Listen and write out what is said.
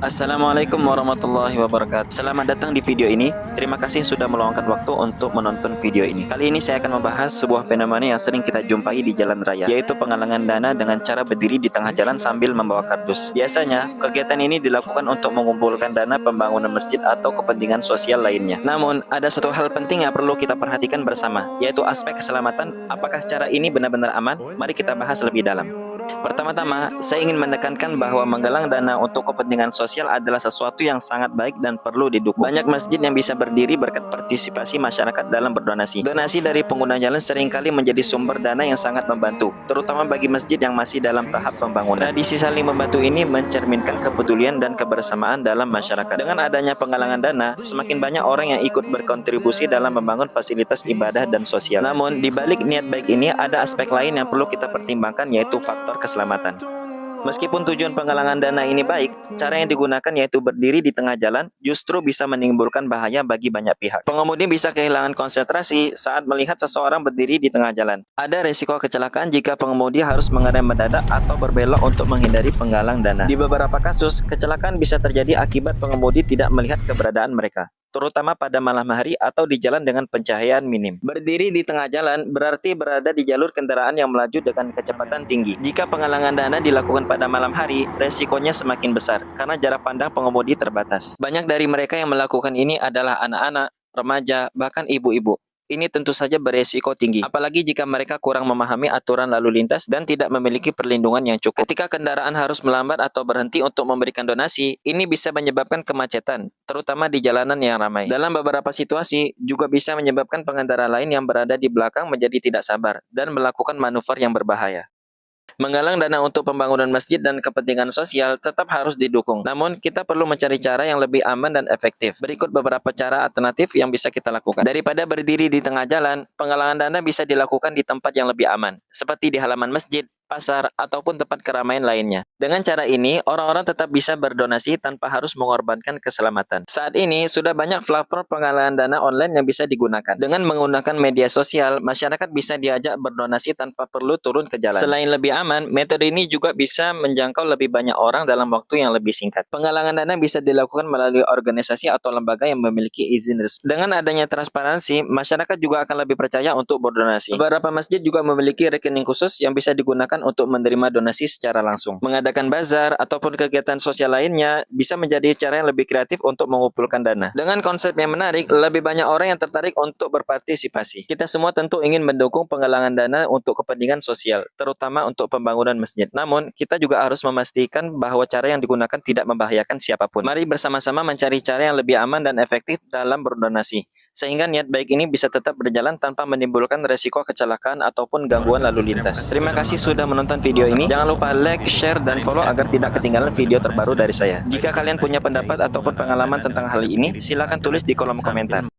Assalamualaikum warahmatullahi wabarakatuh. Selamat datang di video ini. Terima kasih sudah meluangkan waktu untuk menonton video ini. Kali ini saya akan membahas sebuah fenomena yang sering kita jumpai di jalan raya, yaitu penggalangan dana dengan cara berdiri di tengah jalan sambil membawa kardus. Biasanya, kegiatan ini dilakukan untuk mengumpulkan dana pembangunan masjid atau kepentingan sosial lainnya. Namun, ada satu hal penting yang perlu kita perhatikan bersama, yaitu aspek keselamatan. Apakah cara ini benar-benar aman? Mari kita bahas lebih dalam. Pertama-tama, saya ingin menekankan bahwa menggalang dana untuk kepentingan sosial adalah sesuatu yang sangat baik dan perlu didukung. Banyak masjid yang bisa berdiri berkat partisipasi masyarakat dalam berdonasi. Donasi dari pengguna jalan seringkali menjadi sumber dana yang sangat membantu, terutama bagi masjid yang masih dalam tahap pembangunan. Tradisi saling membantu ini mencerminkan kepedulian dan kebersamaan dalam masyarakat. Dengan adanya penggalangan dana, semakin banyak orang yang ikut berkontribusi dalam membangun fasilitas ibadah dan sosial. Namun, di balik niat baik ini ada aspek lain yang perlu kita pertimbangkan, yaitu faktor keselamatan. Meskipun tujuan penggalangan dana ini baik, cara yang digunakan yaitu berdiri di tengah jalan justru bisa menimbulkan bahaya bagi banyak pihak. Pengemudi bisa kehilangan konsentrasi saat melihat seseorang berdiri di tengah jalan. Ada resiko kecelakaan jika pengemudi harus mengerem mendadak atau berbelok untuk menghindari penggalang dana. Di beberapa kasus, kecelakaan bisa terjadi akibat pengemudi tidak melihat keberadaan mereka, terutama pada malam hari atau di jalan dengan pencahayaan minim. Berdiri di tengah jalan berarti berada di jalur kendaraan yang melaju dengan kecepatan tinggi. Jika penggalangan dana dilakukan pada malam hari, resikonya semakin besar karena jarak pandang pengemudi terbatas. Banyak dari mereka yang melakukan ini adalah anak-anak, remaja, bahkan ibu-ibu. Ini tentu saja beresiko tinggi, apalagi jika mereka kurang memahami aturan lalu lintas dan tidak memiliki perlindungan yang cukup. Ketika kendaraan harus melambat atau berhenti untuk memberikan donasi, ini bisa menyebabkan kemacetan, terutama di jalanan yang ramai. Dalam beberapa situasi, juga bisa menyebabkan pengendara lain yang berada di belakang menjadi tidak sabar dan melakukan manuver yang berbahaya. Menggalang dana untuk pembangunan masjid dan kepentingan sosial tetap harus didukung. Namun, kita perlu mencari cara yang lebih aman dan efektif. Berikut beberapa cara alternatif yang bisa kita lakukan. Daripada berdiri di tengah jalan, penggalangan dana bisa dilakukan di tempat yang lebih aman, seperti di halaman masjid, pasar, ataupun tempat keramaian lainnya. Dengan cara ini, orang-orang tetap bisa berdonasi tanpa harus mengorbankan keselamatan. Saat ini, sudah banyak platform penggalangan dana online yang bisa digunakan. Dengan menggunakan media sosial, masyarakat bisa diajak berdonasi tanpa perlu turun ke jalan. Selain lebih aman, metode ini juga bisa menjangkau lebih banyak orang dalam waktu yang lebih singkat. Penggalangan dana bisa dilakukan melalui organisasi atau lembaga yang memiliki izin resmi. Dengan adanya transparansi, masyarakat juga akan lebih percaya untuk berdonasi. Beberapa masjid juga memiliki rekening khusus yang bisa digunakan untuk menerima donasi secara langsung. Mengadakan bazar ataupun kegiatan sosial lainnya bisa menjadi cara yang lebih kreatif untuk mengumpulkan dana. Dengan konsep yang menarik, lebih banyak orang yang tertarik untuk berpartisipasi. Kita semua tentu ingin mendukung penggalangan dana untuk kepentingan sosial, terutama untuk pembangunan masjid. Namun, kita juga harus memastikan bahwa cara yang digunakan tidak membahayakan siapapun. Mari bersama-sama mencari cara yang lebih aman dan efektif dalam berdonasi, sehingga niat baik ini bisa tetap berjalan tanpa menimbulkan resiko kecelakaan ataupun gangguan lalu lintas. Terima kasih sudah menonton video ini. Jangan lupa like, share, dan follow agar tidak ketinggalan video terbaru dari saya. Jika kalian punya pendapat ataupun pengalaman tentang hal ini, silakan tulis di kolom komentar.